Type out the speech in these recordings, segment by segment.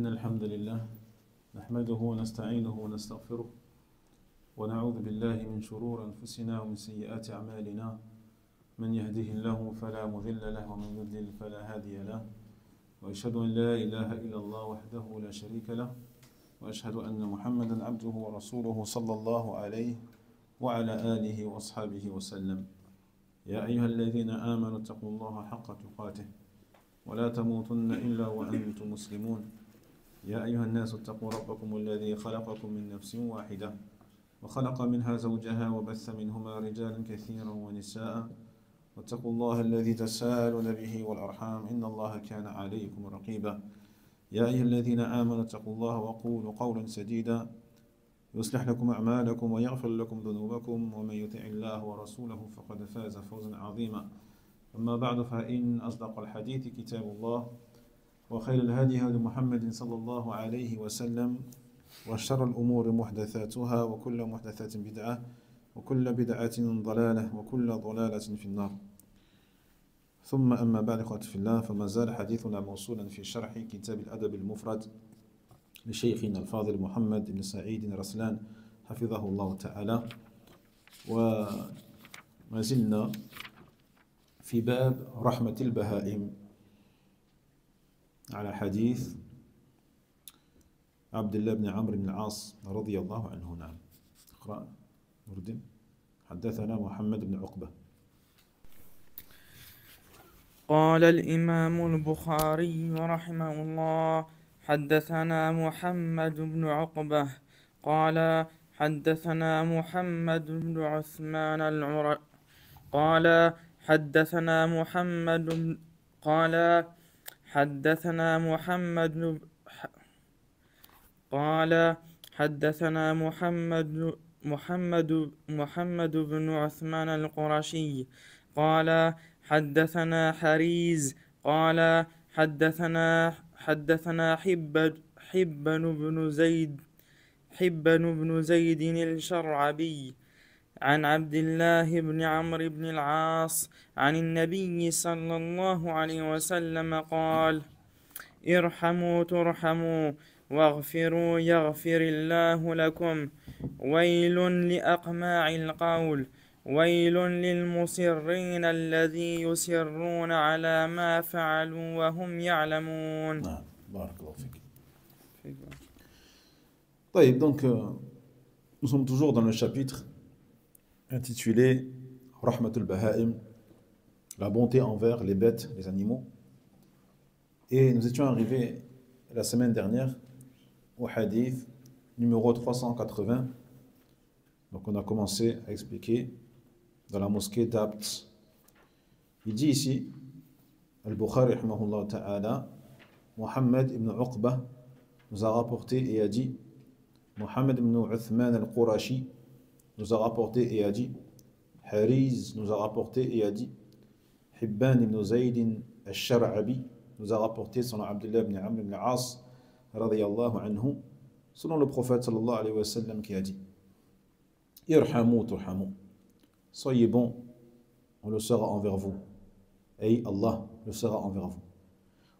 إن الحمد لله نحمده ونستعينه ونستغفره ونعوذ بالله من شرور أنفسنا ومن سيئات أعمالنا من يهده الله فلا مضل له ومن يضلل فلا هادي له وأشهد أن لا إله إلا الله وحده لا شريك له وأشهد أن محمدا عبده ورسوله صلى الله عليه وعلى آله وأصحابه وسلم. يا أيها الذين آمنوا اتقوا الله حق تقاته ولا تموتن إلا وأنتم مسلمون. يا أيها الناس اتقوا ربكم الذي خلقكم من نفس واحدة وخلق منها زوجها وبث منهما رجالا كثيرا ونساء واتقوا الله الذي تساءلون به والأرحام إن الله كان عليكم رقيبا. يا أيها الذين آمنوا اتقوا الله وقولوا قولا سديدا يصلح لكم أعمالكم ويغفر لكم ذنوبكم ومن يطع الله ورسوله فقد فاز فوزا عظيما. أما بعد فإن أصدق الحديث كتاب الله وخير الهدي هدي محمد صلى الله عليه وسلم وشر الأمور محدثاتها وكل محدثات بدعة وكل بدعة ضلالة وكل ضلالة في النار. ثم أما بعد إخوتي في الله، فما زال حديثنا موصولا في شرح كتاب الأدب المفرد لشيخنا الفاضل محمد بن سعيد رسلان حفظه الله تعالى، وما زلنا في باب رحمة البهائم على حديث عبد الله بن عمرو بن العاص رضي الله عنه. نعم، اقرأ نردن. حدثنا محمد بن عقبة. قال الإمام البخاري رحمه الله: حدثنا محمد بن عقبة قال حدثنا محمد بن عثمان قال حدثنا محمد قال حدثنا محمد قال حدثنا محمد بن عثمان القرشي قال حدثنا حريز قال حدثنا حبن بن زيد الشرعبي عن عبد الله بن عمرو بن العاص عن النبي صلى الله عليه وسلم قال: ارحموا ترحموا واغفروا يغفر الله لكم. ويل لأقماع القول، ويل للمصرين الذي يصرون على ما فعلوا وهم يعلمون. نعم، بارك الله فيك. طيب, donc nous sommes toujours dans le chapitre intitulé Rahmatul Baha'im, la bonté envers les bêtes, les animaux. Et nous étions arrivés la semaine dernière au hadith numéro 380. Donc on a commencé à expliquer dans la mosquée d'Abt. Il dit ici, Al-Bukhari rahimahullah ta'ala, Muhammad ibn Uqba nous a rapporté et a dit, Muhammad ibn Uthman al-Qurashi nous a rapporté et a dit, Hariz nous a rapporté et a dit, Hibban ibn Zayd al-Shar'abi nous a rapporté selon Abdullah ibn Amr ibn al-As radiyallahu anhu, selon le prophète sallallahu alayhi wa sallam qui a dit, Irhamu turhamu, soyez bons, on le sera envers vous. Et Allah le sera envers vous.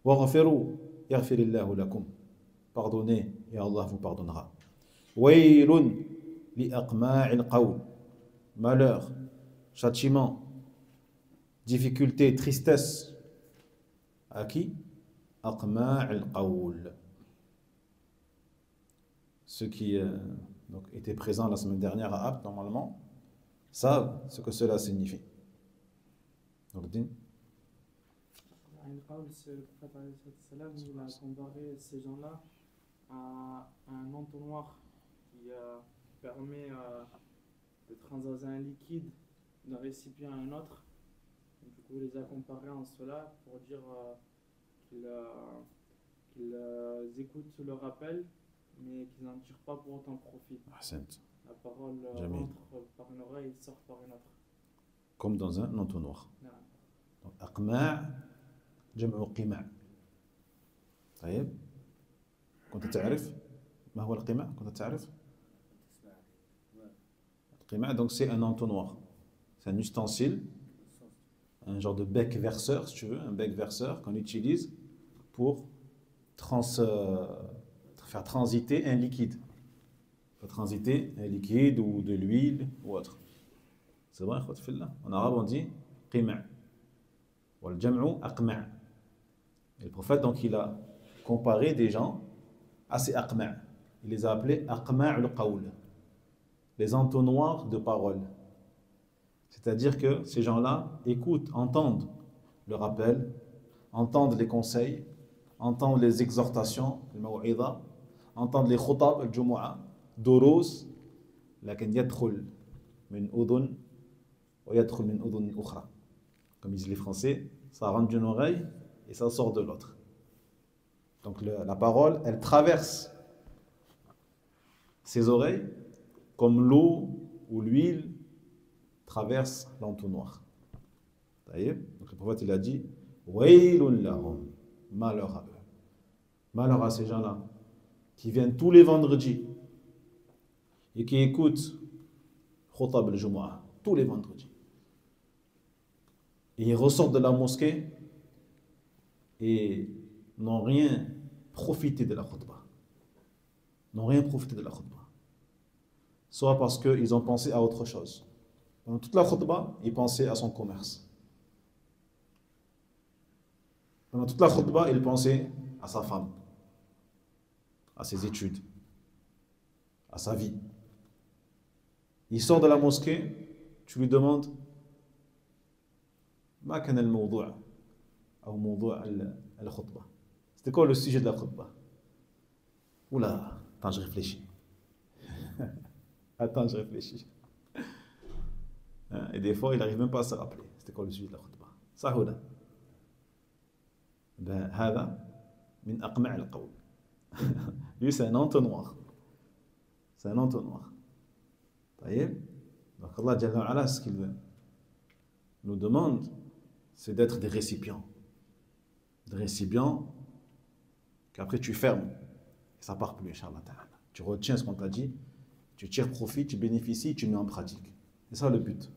Waghfiru yaghfirillahu lakum, pardonnez et Allah vous pardonnera. Waylun li aqma'il qawl, malheur, châtiment, difficulté, tristesse. À qui? Aqma'il qawl. Ceux qui donc, étaient présents la semaine dernière à Abt, normalement, savent ce que cela signifie. Donc, dis. Le prophète il a comparé ces gens-là à un entonnoir qui permet de transvaser un liquide d'un récipient à un autre. Du coup, il les a comparés en cela pour dire qu'ils écoutent le rappel, mais qu'ils n'en tirent pas pour autant profit. La parole entre par une oreille et sort par une autre. Comme dans un entonnoir. Donc, aqma' jam'u qima'. طيب, كنت تعرف ما هو القماع؟ كنت تعرف؟ القماع, donc c'est un entonnoir. C'est un ustensile, un genre de bec verseur, si tu veux, un bec verseur qu'on utilise pour faire transiter un liquide. Faire transiter un liquide ou de l'huile ou autre. C'est vrai, en arabe on dit qima'. Wal jam'u aqma'. Et le prophète, donc, il a comparé des gens à ces aqma'. Il les a appelés aqma' al-qawl, les entonnoirs de parole. C'est-à-dire que ces gens-là écoutent, entendent le rappel, entendent les conseils, entendent les exhortations, le maw'idha, entendent les khutab, le jumu'ah, durus, lakin yadkhul min udhun wa yadkhul min udhun ukhra. Comme disent les Français, ça rentre d'une oreille et ça sort de l'autre. Donc la parole, elle traverse ses oreilles comme l'eau ou l'huile traverse l'entonnoir. Donc le prophète il a dit Waylun lahum, malheur à eux. Malheur à ces gens-là qui viennent tous les vendredis et qui écoutent Khutab al-Jumu'ah tous les vendredis. Et ils ressortent de la mosquée et n'ont rien profité de la khutbah. N'ont rien profité de la khutbah. Soit parce qu'ils ont pensé à autre chose. Pendant toute la khutbah, ils pensaient à son commerce. Pendant toute la khutbah, ils pensaient à sa femme, à ses études, à sa vie. Il sort de la mosquée, tu lui demandes ما كان الموضوع أو موضوع الخطبة. C'était quoi le sujet de la khutbah? Oula, attends, je réfléchis. Attends, je réfléchis. Et des fois, il n'arrive même pas à se rappeler. C'était quoi le sujet de la khutbah? Ça, هنا. Ben, هذا من أقمع القول. Lui, c'est un entonnoir. C'est un entonnoir. Donc, Allah Jalla wa Ala, ce qu'il nous demande, c'est d'être des récipients. Des récipients qu'après tu fermes. Et ça part plus, Inch'Allah ta'ala. Tu retiens ce qu'on t'a dit, tu tires profit, tu bénéficies, tu mets en pratique. C'est ça le but.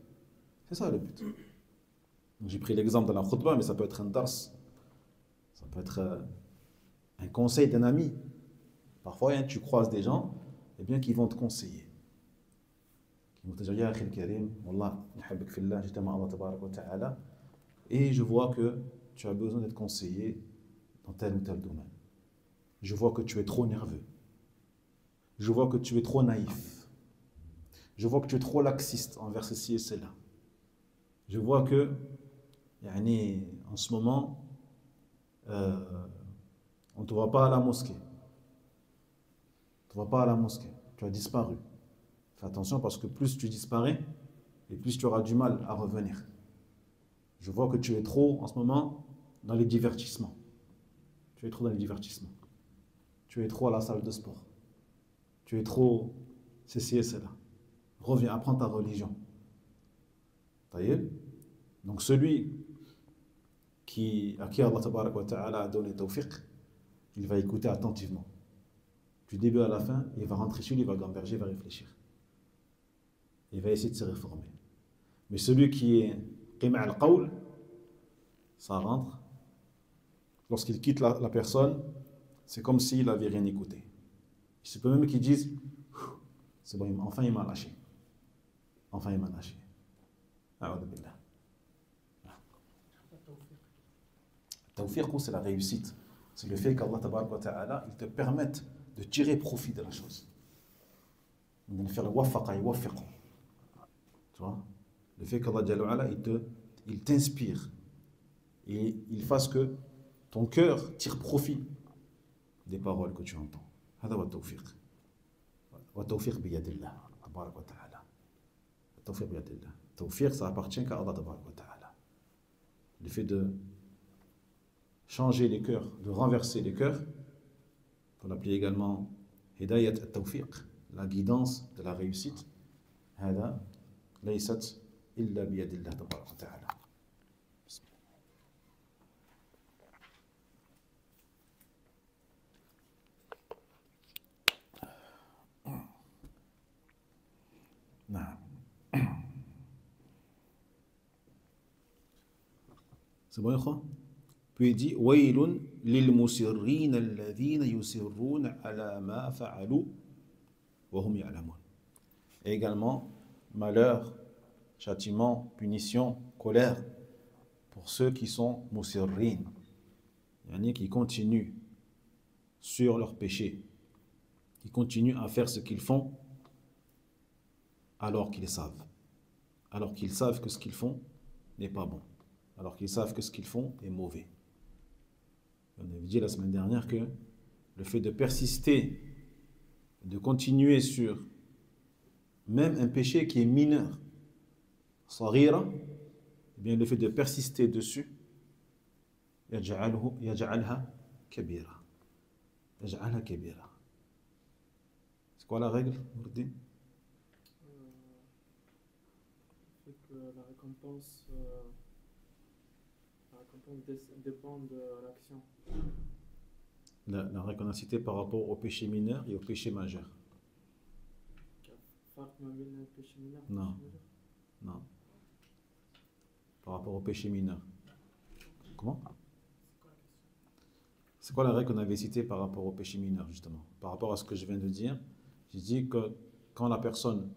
C'est ça le but. J'ai pris l'exemple de la khutbah, mais ça peut être un dars. Ça peut être un conseil d'un ami. Parfois, hein, tu croises des gens, eh bien, qui vont te conseiller. Qui vont te dire, Ya akhil karim, Wallah, nahabbik fillah, j'étais ma Allah tabarak wa ta'ala, et je vois que tu as besoin d'être conseillé dans tel ou tel domaine. Je vois que tu es trop nerveux. Je vois que tu es trop naïf. Je vois que tu es trop laxiste envers ceci et cela. Je vois que, en ce moment, on ne te voit pas à la mosquée. On ne te voit pas à la mosquée. Tu as disparu. Fais attention parce que plus tu disparais, et plus tu auras du mal à revenir. Je vois que tu es trop, en ce moment, dans les divertissements. Tu es trop dans les divertissements. Tu es trop à la salle de sport. Tu es trop ceci et cela. Reviens, apprends ta religion. Donc celui à qui Allah tabarak wa ta'ala a donné tawfiq, il va écouter attentivement. Du début à la fin, il va rentrer chez lui, il va gamberger, il va réfléchir. Il va essayer de se réformer. Mais celui qui est qima' al-qawl, ça rentre. Lorsqu'il quitte la personne, c'est comme s'il n'avait rien écouté. Il se peut même qu'ils disent c'est bon, enfin il m'a lâché. Enfin il m'a lâché. A'udhu billah. Tawfiq, c'est la réussite. C'est le fait qu'Allah tabarak wa ta'ala, il te permette de tirer profit de la chose. De faire le wafaqa et wafiq. Tu vois? Le fait qu'Allah Jalla wa Ala, il t'inspire. Et il fasse que ton cœur tire profit des paroles que tu entends. هذا هو التوفيق. والتوفيق بيد الله تبارك وتعالى. التوفيق بيد الله. التوفيق, ça appartient qu'à Allah تبارك وتعالى. Le fait de changer les cœurs, de renverser les cœurs, qu'on appelle également hidayat al-tawfiq, la guidance de la réussite. هذا ليست إلا بيد الله تبارك وتعالى. C'est bon, Yokho? Puis il dit Waylun lil musirrin alladhina yusirruna ala ma fa'alu wa hum ya'lamun. Et également, malheur, châtiment, punition, colère pour ceux qui sont musirrin, yani qui continuent sur leur péché, qui continuent à faire ce qu'ils font alors qu'ils savent que ce qu'ils font n'est pas bon, alors qu'ils savent que ce qu'ils font est mauvais. On avait dit la semaine dernière que le fait de persister, de continuer sur même un péché qui est mineur, saghira, eh bien le fait de persister dessus, yaj'alha kabira. Yaj'alha kabira. C'est quoi la règle, Nourdine? C'est que la récompense dépend de l'action. La règle qu'on a citée par rapport au péché mineur et au péché majeur. Non. Non. Par rapport au péché mineur. Comment? C'est quoi la règle qu'on avait citée par rapport au péché mineur, justement? Par rapport à ce que je viens de dire, j'ai dit que quand la personne,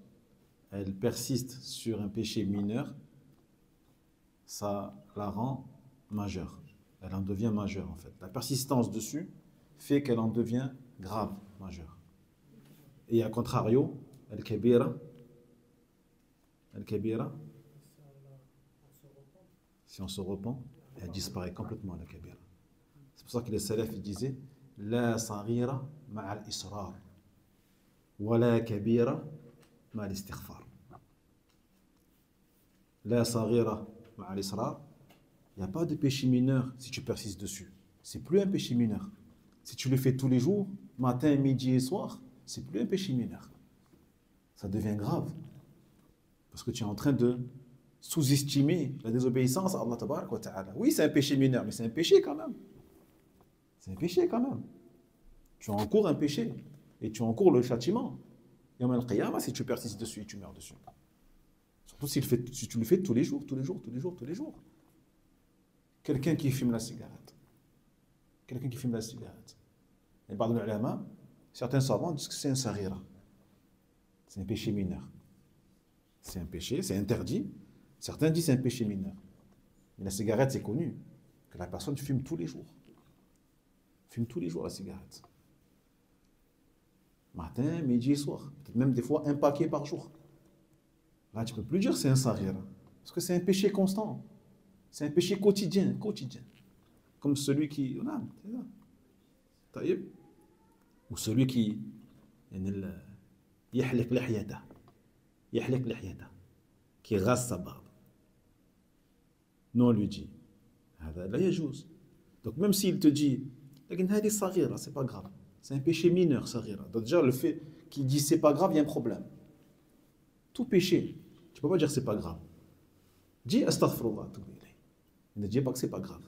elle persiste sur un péché mineur, ça la rend majeure. Elle en devient majeure, en fait. La persistance dessus fait qu'elle en devient grave, majeure. Et à contrario, al-kabira, si on se repent, elle disparaît complètement, la kabira. C'est pour ça que les salafs disaient la saghira ma'al israr wa la kabira ma'al istighfar. La saghira ma'al israr, il n'y a pas de péché mineur si tu persistes dessus. C'est plus un péché mineur. Si tu le fais tous les jours, matin, midi et soir, c'est plus un péché mineur. Ça devient grave. Parce que tu es en train de sous-estimer la désobéissance à Allah tabarak wa ta'ala. Oui, c'est un péché mineur, mais c'est un péché quand même. C'est un péché quand même. Tu encours un péché et tu encours le châtiment. Yawm al-Qiyamah, si tu persistes dessus, tu meurs dessus. Surtout si tu le fais tous les jours. Quelqu'un qui fume la cigarette. Et par les ulama, certains savants disent que c'est un saghira. C'est un péché mineur. C'est un péché, c'est interdit. Certains disent que c'est un péché mineur. Mais la cigarette, c'est connu. Que la personne fume tous les jours. Fume tous les jours la cigarette. Matin, midi et soir. Peut-être même des fois un paquet par jour. Là, tu ne peux plus dire que c'est un saghira. Parce que c'est un péché constant. C'est un péché quotidien. Comme celui qui... Ou celui qui... يحلق لحيته qui rase sa barbe. Non, on lui dit هذا لا يجوز. Donc même s'il te dit لكن هذه صغيرة, c'est pas grave. C'est un péché mineur, صغيرة. Donc déjà le fait qu'il dit c'est pas grave, il y a un problème. Tout péché, tu peux pas dire c'est pas grave. Dis astaghfirullah. Ne dis pas que c'est pas grave.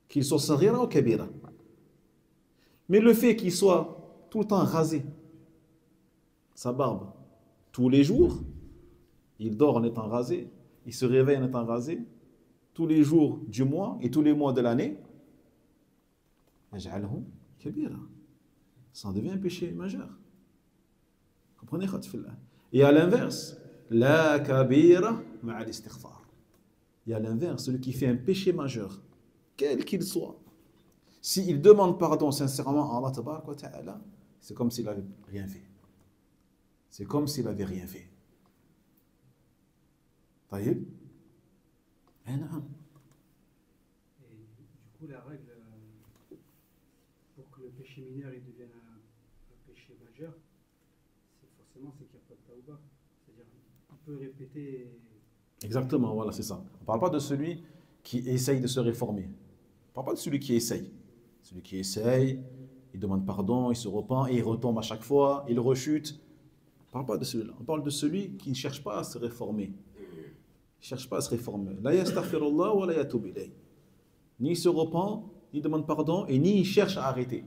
Qu'il soit صغيرة ou كبيرة. Mais le fait qu'il soit tout le temps rasé, sa barbe, tous les jours, il dort en étant rasé, il se réveille en étant rasé, tous les jours du mois et tous les mois de l'année, ça en devient un péché majeur. Comprenez? Et à l'inverse, la kabira ma'al istighfar. Et à l'inverse, celui qui fait un péché majeur, quel qu'il soit, s'il demande pardon sincèrement à Allah tabarak wa ta'ala, c'est comme s'il n'avait rien fait. C'est comme s'il n'avait rien fait. طيب؟ Et du coup, la règle pour que le péché mineur il devienne un péché majeur, c'est forcément qu'il n'y a pas de taouba. C'est-à-dire qu'il peut répéter. Exactement, voilà, c'est ça. On ne parle pas de celui qui essaye de se réformer. On ne parle pas de celui qui essaye. Celui qui essaye, il demande pardon, il se repent et il retombe à chaque fois, il rechute. On ne parle pas de celui-là. On parle de celui qui ne cherche pas à se réformer. Il ne cherche pas à se réformer. La yastaghfirullah wa la yatub ilayh. Ni il se repent, ni il demande pardon, et ni il cherche à arrêter.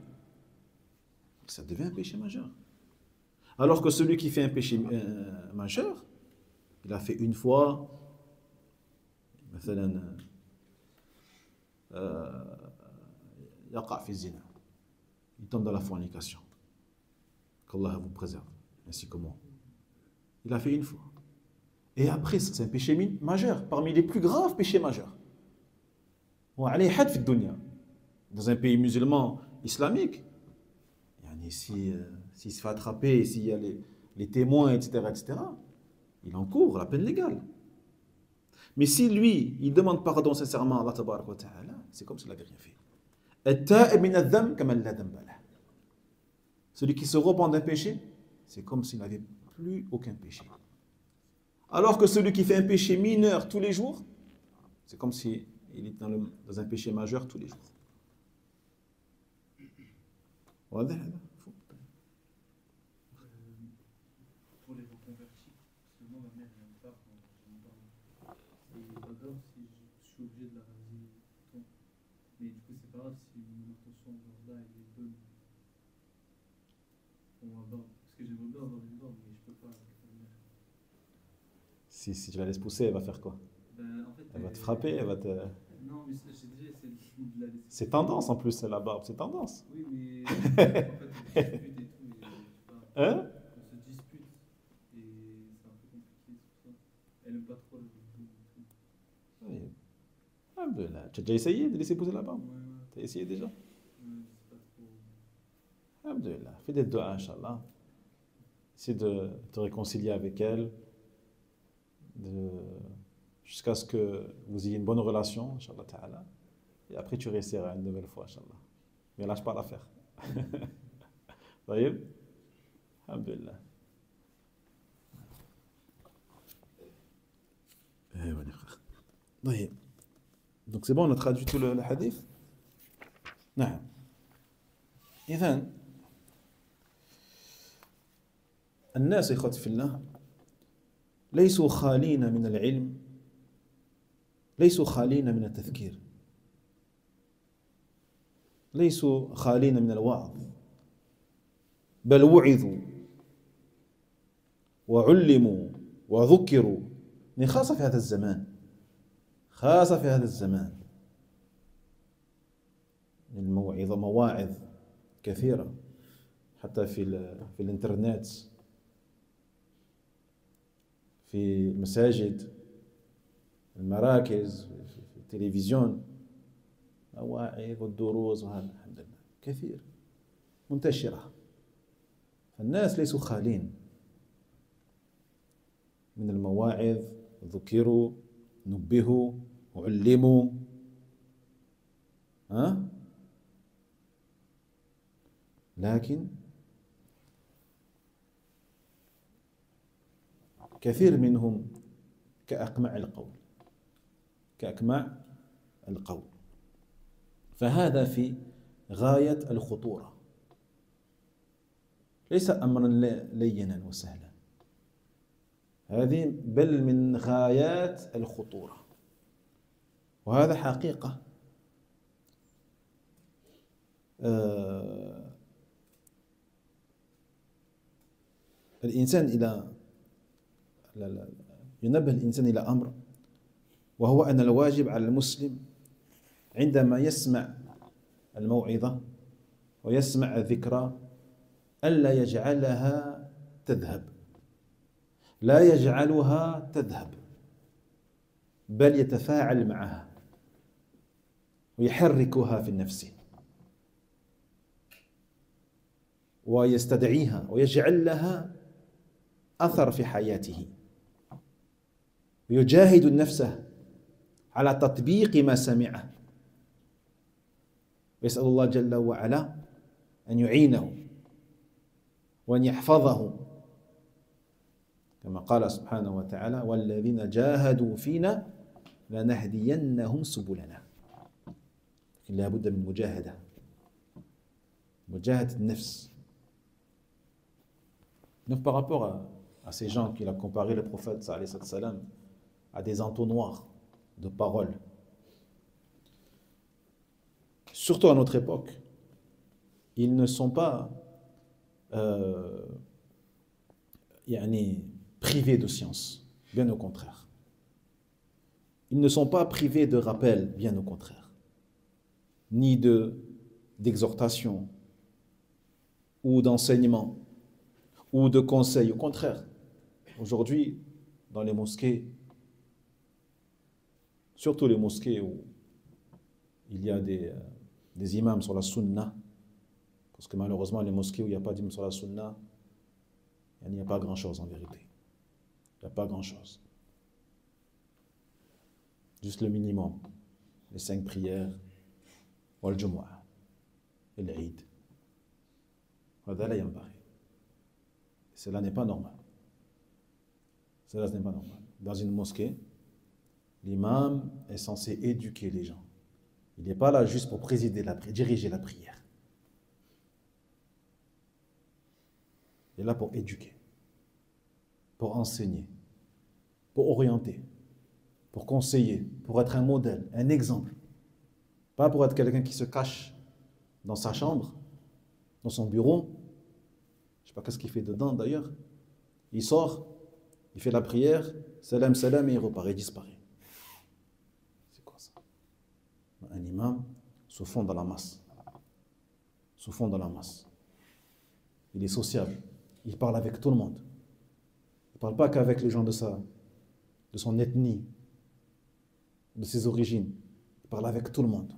Ça devient un péché majeur. Alors que celui qui fait un péché majeur, il a fait une fois, مثلا yaqa fi zina. Il tombe dans la fornication. Qu'Allah vous préserve, ainsi que moi. Il a fait une fois. Et après, c'est un péché majeur, parmi les plus graves péchés majeurs. Dans un pays musulman islamique, s'il se fait attraper, s'il y a les témoins, etc., il encourt la peine légale. Mais si lui, il demande pardon sincèrement à Allah tabaraka wa ta'ala, c'est comme s'il n'avait rien fait. Celui qui se repent d'un péché, c'est comme s'il n'avait plus aucun péché. Alors que celui qui fait un péché mineur tous les jours, c'est comme s'il était dans un péché majeur tous les jours. Pour les reconvertis, parce que moi, ma mère, elle n'aime pas quand je me parle. Et pas grave si je suis obligé de la raser. Mais du coup, c'est pas grave si mon intention genre là, elle est bonne. Pour ma barbe. Parce que j'aimerais bien avoir une barbe, mais je peux pas avec ma mère. Si tu la laisses pousser, elle va faire quoi? Ben, en fait, Elle va te frapper, elle va te... Non, mais j'ai déjà essayé de la laisser. C'est tendance en plus, la barbe, c'est tendance. Oui, mais en fait, on se dispute et tout. Et, Hein? on se dispute. Et c'est un peu compliqué, c'est pour ça. Elle aime pas trop le tout. Oui. Alhamdulillah. Tu as déjà essayé de laisser pousser la barbe? Ouais. Tu as essayé déjà? C'est pas trop. Alhamdulillah. Fais des doigts, Inch'Allah. Essaie de te réconcilier avec elle. Jusqu'à ce que vous ayez une bonne relation, Inch'Allah ta'ala. Et après, tu réessayeras une nouvelle fois, Inch'Allah. Mais lâche pas l'affaire. Voyez? Alhamdulillah. Donc c'est bon, on a traduit tout le hadith. نعم. إذن الناس يا إخوتي في الله ليسوا خالين من العلم، ليسوا خالين من التذكير، ليسوا خالين من الوعظ، بل وعظوا وعلموا وذكروا، خاصة في هذا الزمان، خاصة في هذا الزمان. الموعظة مواعظ كثيرة حتى في الإنترنت، في المساجد، المراكز، في التلفزيون، مواعظ والدروس وهذا الحمد لله كثير منتشرة. فالناس ليسوا خالين من المواعظ، ذكروا، نبهوا، علموا. لكن كثير منهم كأقمع القول، كأقمع القول. فهذا في غاية الخطورة، ليس أمرا لينا وسهلا، هذه بل من غايات الخطورة، وهذا حقيقة. الإنسان ينبه الإنسان إلى أمر، وهو أن الواجب على المسلم عندما يسمع الموعظة ويسمع الذكرى ألا يجعلها تذهب، لا يجعلها تذهب، بل يتفاعل معها ويحركها في نفسه ويستدعيها ويجعل لها أثر في حياته، ويجاهد نفسه على تطبيق ما سمعه، ويسأل الله جل وعلا أن يعينه وأن يحفظه، كما قال سبحانه وتعالى: والذين جاهدوا فينا لنهدينهم سبلنا. لكن لا بد من مجاهدة النفس. Donc par rapport à ces gens qui ont comparé le prophète salam, à des entonnoirs de paroles, surtout à notre époque, ils ne sont pas privés de science, bien au contraire. Ils ne sont pas privés de rappel, bien au contraire, ni de d'exhortation ou d'enseignement ou de conseil. Au contraire, aujourd'hui, dans les mosquées, surtout les mosquées où il y a des imams sur la sunna, parce que malheureusement, les mosquées où il n'y a pas d'imam sur la sunna, il n'y a pas grand-chose en vérité. Il n'y a pas grand-chose. Juste le minimum. Les 5 prières, wal jumu'ah, et l'Eid. Cela n'est pas normal. Cela n'est pas normal. Dans une mosquée, l'imam est censé éduquer les gens. Il n'est pas là juste pour présider diriger la prière. Il est là pour éduquer, pour enseigner, pour orienter, pour conseiller, pour être un modèle, un exemple. Pas pour être quelqu'un qui se cache dans sa chambre, dans son bureau. Je ne sais pas qu'est-ce qu'il fait dedans d'ailleurs. Il sort, il fait la prière, salam, salam, et il repart, il disparaît. C'est quoi ça? Un imam se fond dans la masse. Se fond dans la masse. Il est sociable. Il parle avec tout le monde. Il ne parle pas qu'avec les gens de son ethnie, de ses origines. Il parle avec tout le monde.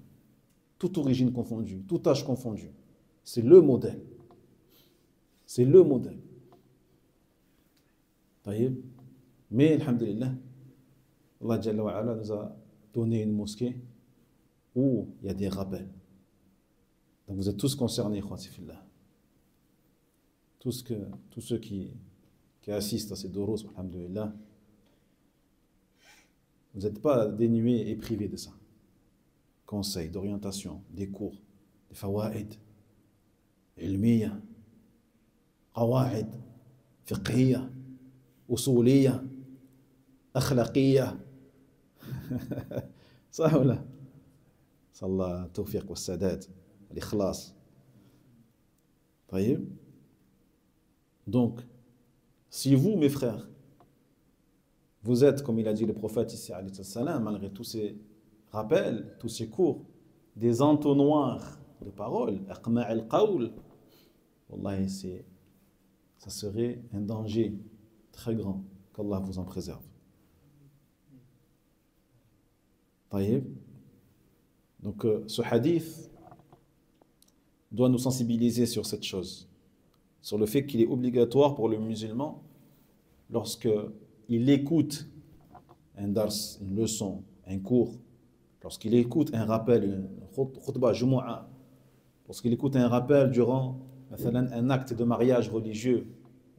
Toute origine confondue, tout âge confondu. C'est le modèle. C'est le modèle. Mais, alhamdulillah, Allah Jalla wa Ala nous a donné une mosquée où il y a des rappels. Donc vous êtes tous concernés, khawati fillah. Tous ceux qui assistent à ces doros, alhamdulillah, vous n'êtes pas dénués et privés de ça. Conseils, d'orientation, des cours, des fawaïd, ilmiya, qawaïd, fiqhiyya, usuliyya, akhlaqiyya. Ça ou là? Sallah, tawfiq wa sadad, l'ikhlas. Taïb. Donc, si vous, mes frères, vous êtes, comme il a dit le prophète ici, malgré tous ces rappels, tous ces cours, des entonnoirs de paroles, aqma' al-qawl, wallahi, ça serait un danger très grand, qu'Allah vous en préserve. Taïb. Donc, ce hadith doit nous sensibiliser sur cette chose, sur le fait qu'il est obligatoire pour le musulman, lorsqu'il écoute un dars, une leçon, un cours, lorsqu'il écoute un rappel, une khutbah jumu'ah, lorsqu'il écoute un rappel durant un acte de mariage religieux,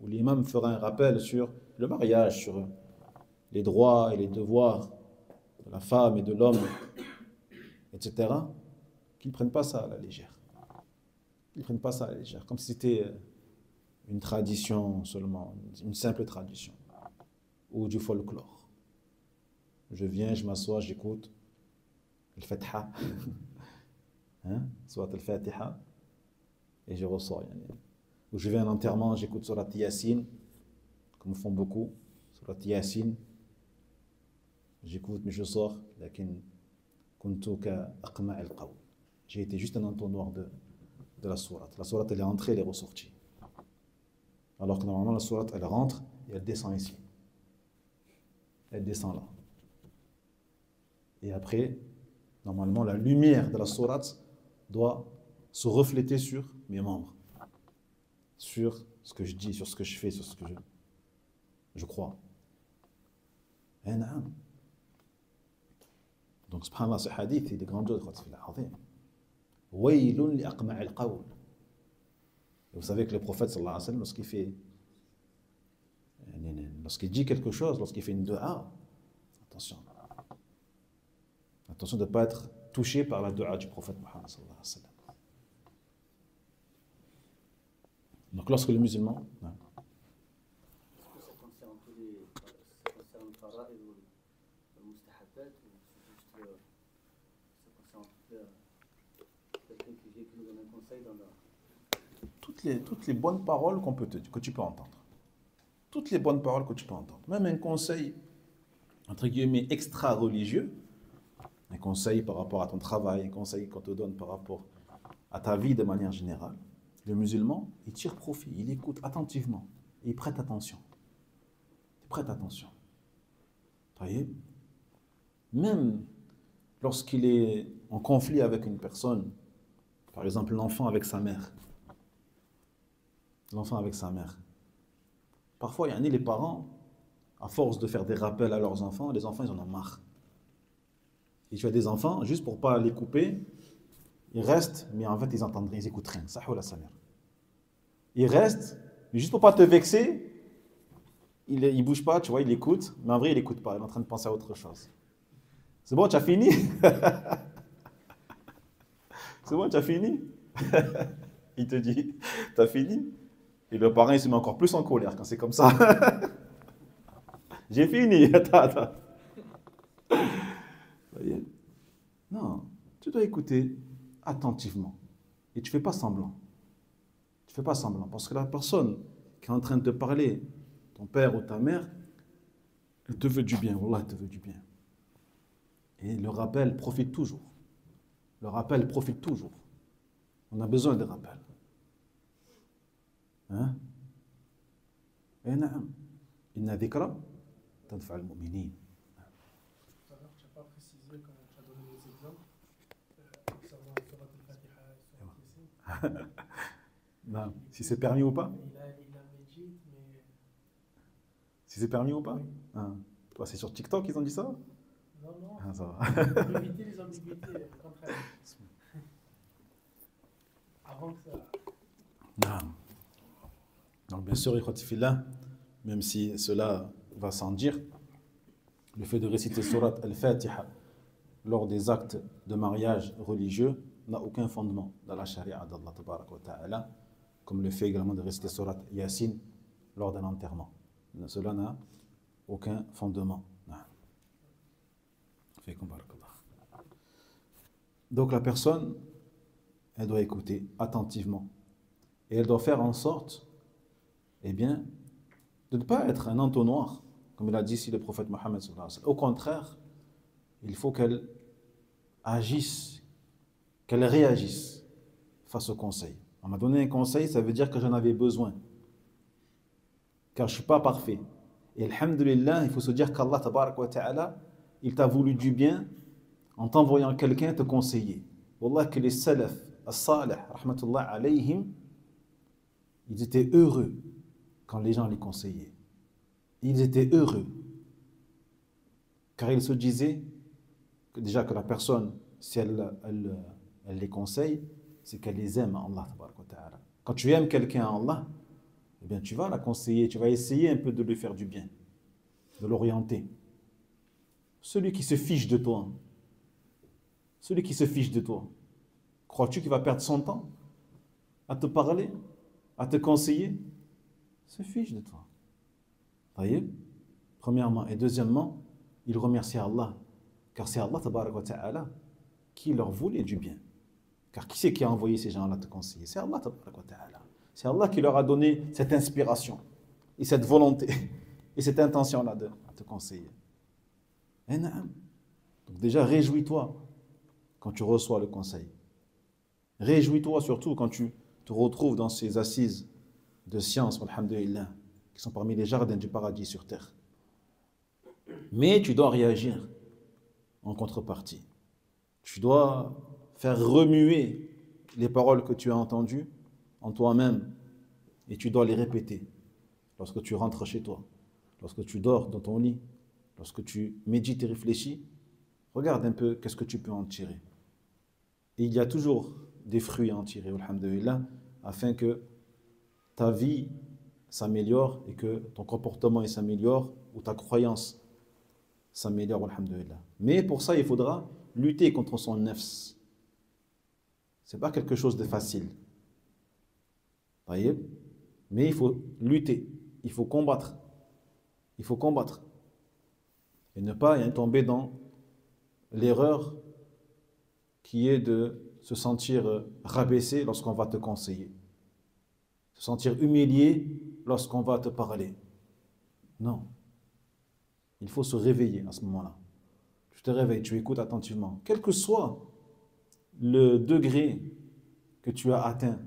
où l'imam fera un rappel sur le mariage, sur les droits et les devoirs de la femme et de l'homme, etc., qu'ils ne prennent pas ça à la légère. Ils ne prennent pas ça à la légère, comme si c'était une tradition seulement, une simple tradition, ou du folklore. Je viens, je m'assois, j'écoute al-Fatiha, soit al-Fatiha, et je ressors. Ou je vais à un enterrement, j'écoute Surat Yasin, comme font beaucoup, Surat Yasin, j'écoute, mais je sors, j'ai été juste un entonnoir de la sourate. La sourate, elle est entrée, elle est ressortie. Alors que normalement, la sourate, elle rentre et elle descend ici. Elle descend là. Et après, normalement, la lumière de la sourate doit se refléter sur mes membres. Sur ce que je dis, sur ce que je fais, sur ce que je crois. Donc, subhanallah, ce hadith, il est grandiose. Waylun li aqma' al-qawl. Vous savez que le prophète, sallallahu alayhi wa sallam, lorsqu'il dit quelque chose, lorsqu'il fait une dua, attention. Attention de ne pas être touché par la dua du prophète Muhammad, sallallahu alayhi wa sallam. Donc lorsque le musulman... Est-ce que ça concerne tous les... Ça concerne le fara'id ou le mustahabbat, ou juste ça concerne quelqu'un qui nous donne un conseil dans la... Toutes les bonnes paroles que tu peux entendre. Toutes les bonnes paroles que tu peux entendre. Même un conseil, entre guillemets, extra-religieux, un conseil par rapport à ton travail, un conseil qu'on te donne par rapport à ta vie de manière générale, le musulman, il tire profit, il écoute attentivement, et il prête attention. Il prête attention. Vous voyez? Même lorsqu'il est en conflit avec une personne, par exemple l'enfant avec sa mère. L'enfant avec sa mère. Parfois, il y a les parents, à force de faire des rappels à leurs enfants, les enfants, ils en ont marre. Et tu as des enfants, juste pour ne pas les couper, ils restent, mais en fait, ils entendent rien, ils n'écoutent rien. Ça, sa mère. Ils restent, mais juste pour ne pas te vexer, il ne bouge pas, tu vois, il écoute, mais en vrai, il n'écoute pas, il est en train de penser à autre chose. C'est bon, tu as fini? C'est bon, tu as fini? Il te dit, tu as fini? Et le parent, il se met encore plus en colère quand c'est comme ça. J'ai fini, attends. Voyez? Non, tu dois écouter attentivement. Et tu ne fais pas semblant. Tu ne fais pas semblant. Parce que la personne qui est en train de te parler, ton père ou ta mère, elle te veut du bien. Wallah, elle te veut du bien. Et le rappel profite toujours. Le rappel profite toujours. On a besoin de rappel. Hein? Et naam. Inna dhikra tanfa al-mu'minin. Tout à l'heure, tu n'as pas précisé quand tu as donné les exemples concernant Surat al-Fatiha et Surat al-Yasin. Si c'est permis ou pas? Il a médite, mais. Si c'est permis ou pas? Oui. Hein. Toi, c'est sur TikTok qu'ils ont dit ça? Non, non. Ah, ça va. Pour éviter les ambiguïtés, au contraire. Avant que ça. Non. Donc, bien sûr, même si cela va sans dire, le fait de réciter Surat al-Fatiha lors des actes de mariage religieux n'a aucun fondement dans la charia d'Allah Tabaraka wa Ta'ala, comme le fait également de réciter Surat Yasin lors d'un enterrement. Cela n'a aucun fondement. Donc la personne, elle doit écouter attentivement et elle doit faire en sorte, eh bien, de ne pas être un entonnoir, comme il a dit ici le prophète Mohammed sallallahu alayhi wa sallam. Au contraire, il faut qu'elle agisse, qu'elle réagisse face au conseil. On m'a donné un conseil, ça veut dire que j'en avais besoin, car je ne suis pas parfait. Et alhamdulillah, il faut se dire qu'Allah tabaraka wa ta'ala, il t'a voulu du bien en t'envoyant quelqu'un te conseiller. Wallah que les salaf, as-salih, rahmatullah alayhim, ils étaient heureux quand les gens les conseillaient. Ils étaient heureux. Car ils se disaient que déjà que la personne, si elle les conseille, c'est qu'elle les aime à Allah tabaraka wa ta'ala. Quand tu aimes quelqu'un à Allah, eh bien tu vas la conseiller, tu vas essayer un peu de lui faire du bien, de l'orienter. Celui qui se fiche de toi, crois-tu qu'il va perdre son temps à te parler, à te conseiller? Il se fiche de toi. Voyez? Premièrement. Et deuxièmement, il remercie Allah, car c'est Allah tabaraka wa ta'ala qui leur voulait du bien. Car qui c'est qui a envoyé ces gens-là te conseiller? C'est Allah tabaraka wa ta'ala. C'est Allah qui leur a donné cette inspiration et cette volonté et cette intention-là de te conseiller. Donc déjà, réjouis-toi quand tu reçois le conseil. Réjouis-toi surtout quand tu te retrouves dans ces assises de science, alhamdulillah, qui sont parmi les jardins du paradis sur terre. Mais tu dois réagir en contrepartie. Tu dois faire remuer les paroles que tu as entendues en toi-même et tu dois les répéter lorsque tu rentres chez toi, lorsque tu dors dans ton lit, lorsque tu médites et réfléchis. Regarde un peu qu'est-ce que tu peux en tirer. Et il y a toujours des fruits à en tirer, alhamdulillah, afin que ta vie s'améliore et que ton comportement s'améliore ou ta croyance s'améliore, alhamdulillah. Mais pour ça, il faudra lutter contre son nafs. Ce n'est pas quelque chose de facile. Voyez? Mais il faut lutter, il faut combattre. Il faut combattre. Et ne pas tomber dans l'erreur qui est de se sentir rabaissé lorsqu'on va te conseiller. Se sentir humilié lorsqu'on va te parler. Non. Il faut se réveiller à ce moment-là. Tu te réveilles, tu écoutes attentivement. Quel que soit le degré que tu as atteint,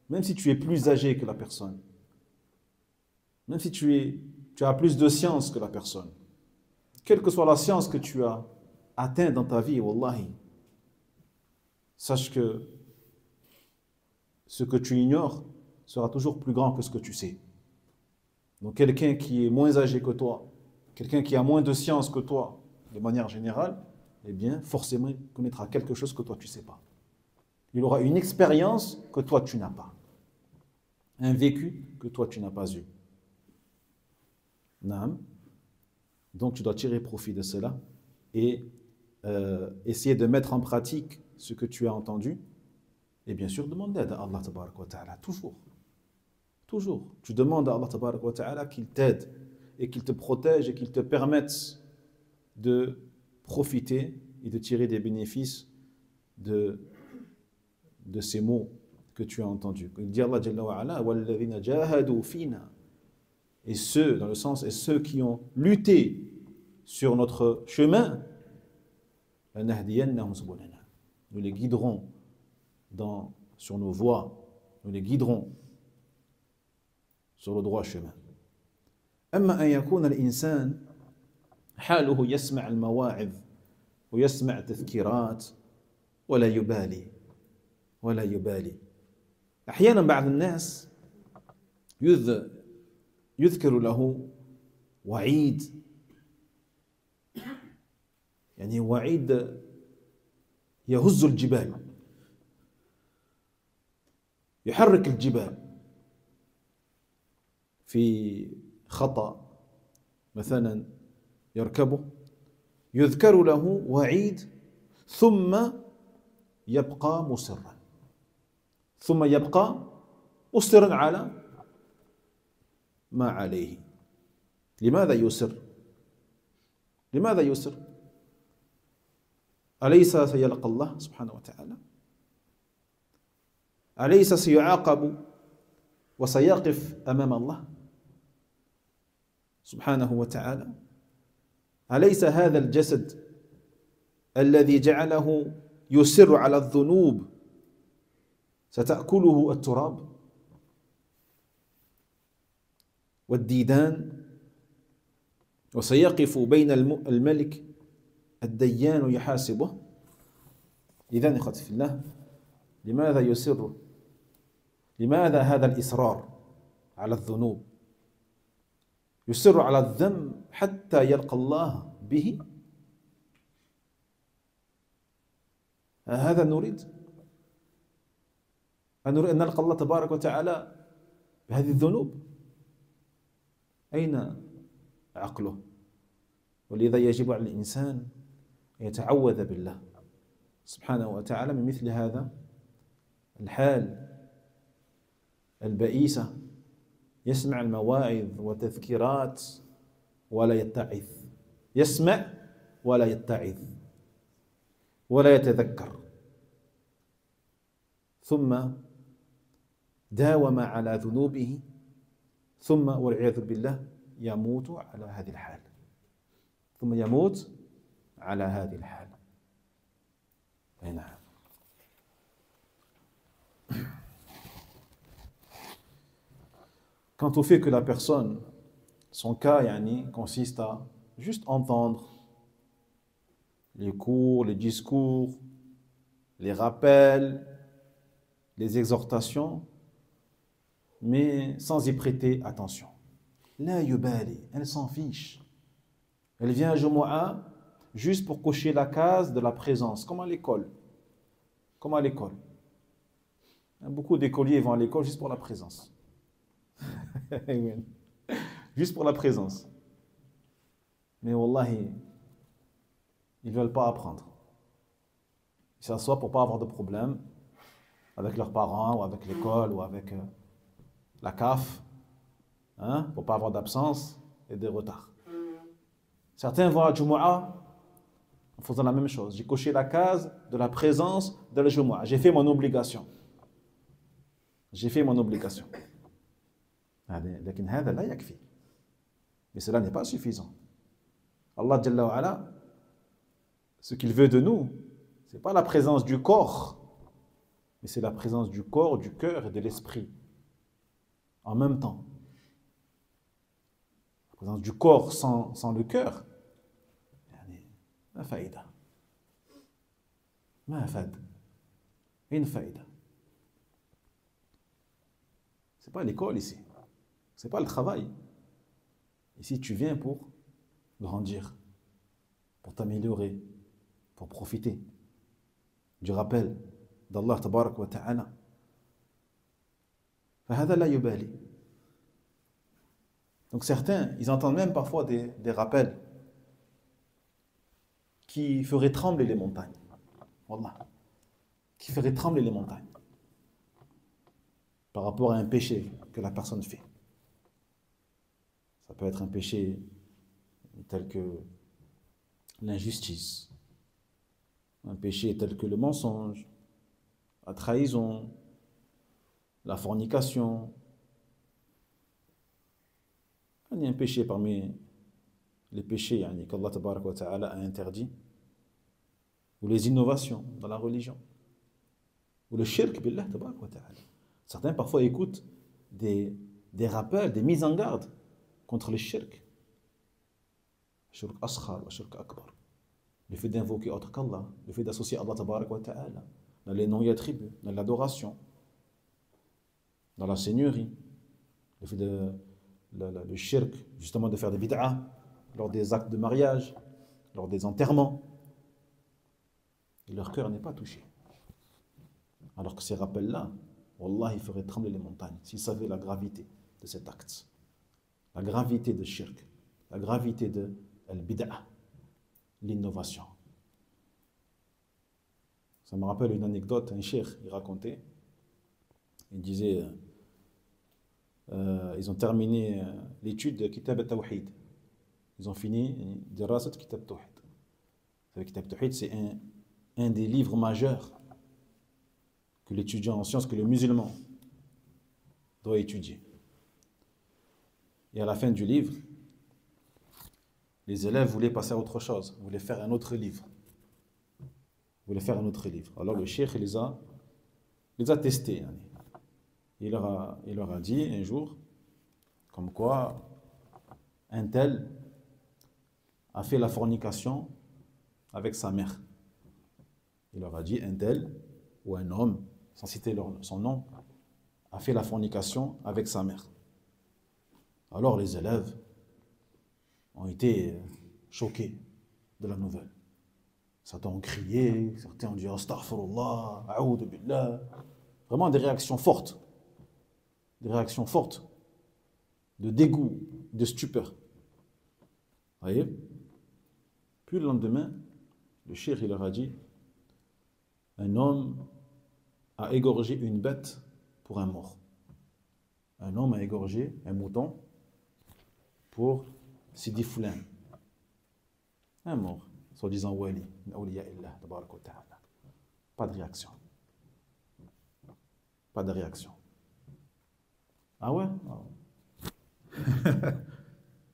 même si tu es plus âgé que la personne, même si tu as plus de science que la personne, quelle que soit la science que tu as atteint dans ta vie, wallahi, sache que ce que tu ignores sera toujours plus grand que ce que tu sais. Donc quelqu'un qui est moins âgé que toi, quelqu'un qui a moins de science que toi, de manière générale, eh bien, forcément, il connaîtra quelque chose que toi, tu ne sais pas. Il aura une expérience que toi, tu n'as pas. Un vécu que toi, tu n'as pas eu. Naam. Donc, tu dois tirer profit de cela et essayer de mettre en pratique ce que tu as entendu. Et bien sûr, demander à Allah tabaraka wa ta'ala, toujours. Toujours. Tu demandes à Allah tabaraka wa ta'ala qu'il t'aide et qu'il te protège et qu'il te permette de profiter et de tirer des bénéfices de ces mots que tu as entendus. Il dit Allah Jalla wa Ala, وَالَّذِينَ جَاهَدُوا فِينَا. Et ceux, dans le sens, et ceux qui ont lutté sur notre chemin, لَنَهْدِيَنَّهُمْ سُبُلَنَا. Nous les guiderons sur nos voies, nous les guiderons sur le droit chemin. أما أن يكون الإنسان حاله يسمع المواعظ ويسمع تذكيرات ولا يبالي. أحيانا بعض الناس يذكر له وعيد، يعني وعيد يهز الجبال، يحرك الجبال في خطأ مثلا يركبه، يذكر له وعيد ثم يبقى مصرا على ما عليه. لماذا يسر؟ أليس سيلقى الله سبحانه وتعالى؟ أليس سيعاقب وسيقف أمام الله سبحانه وتعالى؟ أليس هذا الجسد الذي جعله يسر على الذنوب ستأكله التراب والديدان، وسيقف بين الملك الديان يحاسبه؟ إذن إخوتي في الله، لماذا يسر؟ لماذا هذا الإصرار على الذنوب؟ يسر على الذنب حتى يلقى الله به؟ هذا نريد أن نلقى الله تبارك وتعالى بهذه الذنوب؟ أين عقله؟ ولذا يجب على الإنسان أن يتعوذ بالله سبحانه وتعالى من مثل هذا الحال البئيسة. يسمع المواعظ وتذكيرات ولا يتعظ، يسمع ولا يتعظ ولا يتذكر، ثم داوم على ذنوبه، ثم والعياذ بالله يموت على هذه الحال، ثم يموت على هذه الحال. أي نعم. Quant au fait que la personne, son cas consiste à juste entendre les cours, les discours, les rappels, les exhortations, mais sans y prêter attention. La yubali, elle s'en fiche. Elle vient à Jumu'ah juste pour cocher la case de la présence, comme à l'école. Comme à l'école. Beaucoup d'écoliers vont à l'école juste pour la présence. Juste pour la présence. Mais wallahi, ils ne veulent pas apprendre. Ils s'assoient pour ne pas avoir de problème avec leurs parents, ou avec l'école, ou avec la CAF, pour ne pas avoir d'absence et de retard. Certains vont à Jumu'ah en faisant la même chose. J'ai coché la case de la présence de la Jumu'ah. J'ai fait mon obligation. Mais cela n'est pas suffisant. Allah Jalla wa Ala, ce qu'il veut de nous, ce n'est pas la présence du corps, mais c'est la présence du corps, du cœur et de l'esprit en même temps. La présence du corps sans le cœur, ما فائدة ما فاد une faïda. C'est pas l'école ici, c'est pas le travail. Ici tu viens pour grandir, pour t'améliorer, pour profiter du rappel d'Allah tabarak wa ta'ala. فهذا لا يبالي. Donc certains, ils entendent même parfois des rappels qui feraient trembler les montagnes. Wallah. Qui ferait trembler les montagnes par rapport à un péché que la personne fait. Ça peut être un péché tel que l'injustice, un péché tel que le mensonge, la trahison, la fornication. Il y a un péché parmi les péchés qu'Allah tabarak wa ta'ala a interdit, ou les innovations dans la religion, ou le shirk billah tabarak wa ta'ala. Certains parfois écoutent des rappels, des mises en garde contre le shirk. Shirk asghar wa shirk akbar. Le fait d'invoquer autre qu'Allah, le fait d'associer Allah tabarak wa ta'ala dans les noms et attributs, dans l'adoration, dans la seigneurie, le fait le shirk, justement de faire des bid'ah lors des actes de mariage, lors des enterrements. Et leur cœur n'est pas touché. Alors que ces rappels-là, wallah, ils feraient trembler les montagnes s'ils savaient la gravité de cet acte, la gravité de shirk, la gravité de al-bid'ah, l'innovation. Ça me rappelle une anecdote, un cheikh, il racontait, il disait, ils ont terminé l'étude de Kitab al-Tawhid. Ils ont fini Dirasat Kitab al-Tawhid. Le Kitab al-Tawhid, c'est un des livres majeurs que l'étudiant en sciences, que le musulman doit étudier. Et à la fin du livre, les élèves voulaient passer à autre chose, voulaient faire un autre livre. Alors le cheikh les a testés. Il leur a dit un jour, comme quoi un tel a fait la fornication avec sa mère. Il leur a dit un tel, ou un homme, sans citer son nom, a fait la fornication avec sa mère. Alors les élèves ont été choqués de la nouvelle. Certains ont crié, certains ont dit astaghfirullah, a'oudhu billah. Vraiment des réactions fortes. De dégoût, de stupeur. Vous voyez? Puis le lendemain, le cheikh il leur a dit, un homme a égorgé une bête pour un mort. Un homme a égorgé un mouton pour Sidi Foulan. Un mort, soi-disant wali, awliya illah, tabarak wa ta'ala. Pas de réaction. Ah ouais?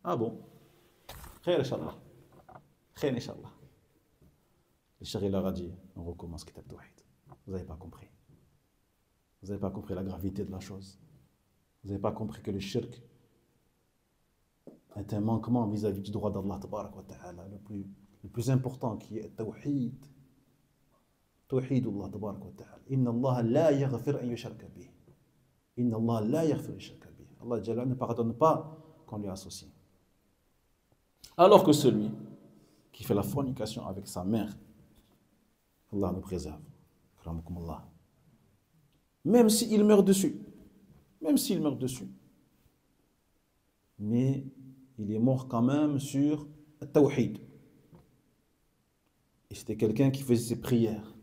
Ah bon? Khair inshallah. Le cheikh il leur a dit, on recommence Kitab Tawhid. Vous n'avez pas compris. Vous n'avez pas compris la gravité de la chose. Vous n'avez pas compris que le shirk est un manquement vis-à-vis du droit d'Allah tabarak wa ta'ala, le plus important qui est Tawhid. Tawhidullah tabarak wa ta'ala. Inna Allah la yaghfir an yushraka bih. Inna Allah la yaghfir an yushraka bih. Allah Jalla ne pardonne pas qu'on lui associe. Alors que celui qui fait la fornication avec sa mère, Allah nous préserve. Même s'il meurt dessus. Mais il est mort quand même sur le Tawhid. Et c'était quelqu'un qui faisait ses prières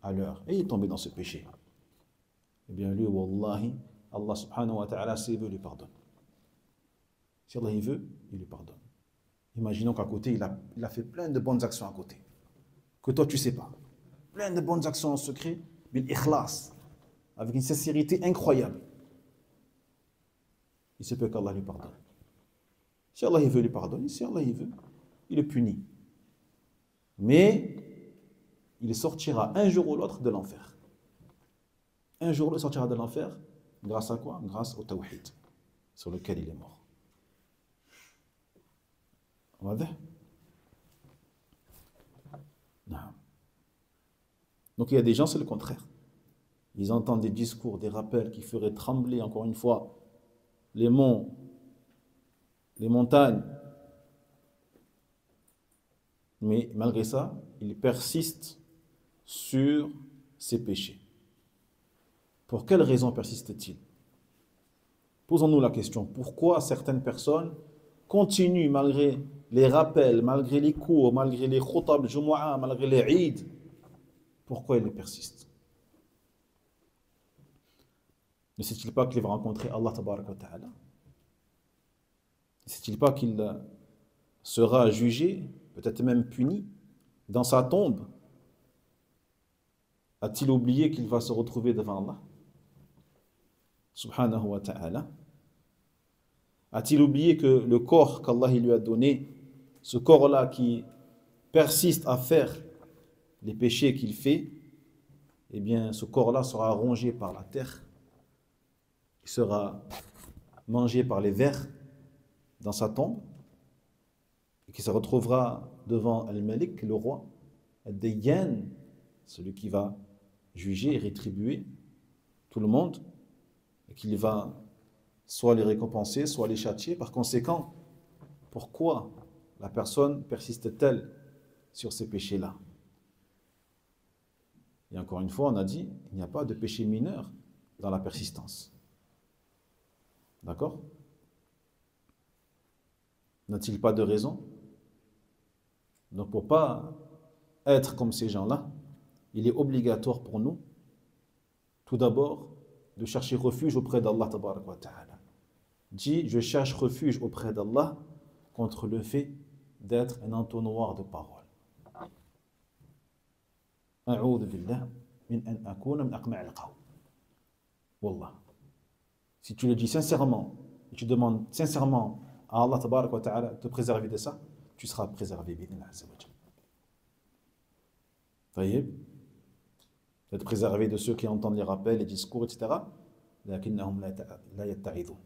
à l'heure. Et il est tombé dans ce péché. Eh bien lui, wallahi, Allah subhanahu wa ta'ala, s'il veut, lui pardonne. Si Allah il veut, il lui pardonne. Imaginons qu'à côté, il a fait plein de bonnes actions à côté. Que toi, tu ne sais pas. Plein de bonnes actions en secret, bil ikhlas, avec une sincérité incroyable. Il se peut qu'Allah lui pardonne. Si Allah il veut lui pardonner, si Allah il veut, il le punit. Mais il sortira un jour ou l'autre de l'enfer. un jour il sortira de l'enfer. Grâce à quoi? Grâce au tawhid, sur lequel il est mort. واضح؟ Non. Donc il y a des gens, c'est le contraire. Ils entendent des discours, des rappels qui feraient trembler, encore une fois, les monts, les montagnes. Mais malgré ça, ils persistent sur ces péchés. Pour quelle raison persistent-ils? Posons-nous la question. Pourquoi certaines personnes continuent, malgré les rappels, malgré les cours, malgré les khutab jumu'ah, malgré les Eid, pourquoi ils persistent? Ne sait-il pas qu'il va rencontrer Allah tabaraka wa ta'ala? Ne sait-il pas qu'il sera jugé, peut-être même puni, dans sa tombe? A-t-il oublié qu'il va se retrouver devant Allah subhanahu wa ta'ala? A-t-il oublié que le corps qu'Allah lui a donné, ce corps-là qui persiste à faire les péchés qu'il fait, eh bien ce corps-là sera rongé par la terre, il sera mangé par les vers dans sa tombe, et qui se retrouvera devant Al-Malik, le roi, Ad-Dayyan, celui qui va juger et rétribuer tout le monde, et qu'il va soit les récompenser, soit les châtier. Par conséquent, pourquoi la personne persiste-t-elle sur ces péchés-là? Et encore une fois, on a dit, il n'y a pas de péché mineur dans la persistance. D'accord? N'a-t-il pas de raison? Donc pour ne pas être comme ces gens-là, il est obligatoire pour nous, tout d'abord, de chercher refuge auprès d'Allah tabaraka wa ta'ala. Dis, je cherche refuge auprès d'Allah contre le fait d'être un entonnoir de paroles. A'udhu billah min an akuna min aqma' al-qawm. Wallah. Si tu le dis sincèrement, et tu demandes sincèrement à Allah tabaraka wa ta'ala de te préserver de ça, tu seras préservé bid'illah azza wa jalla. Taïb, d'être préservé de ceux qui entendent les rappels, les discours, etc. Lakinnahum la yatta'idun.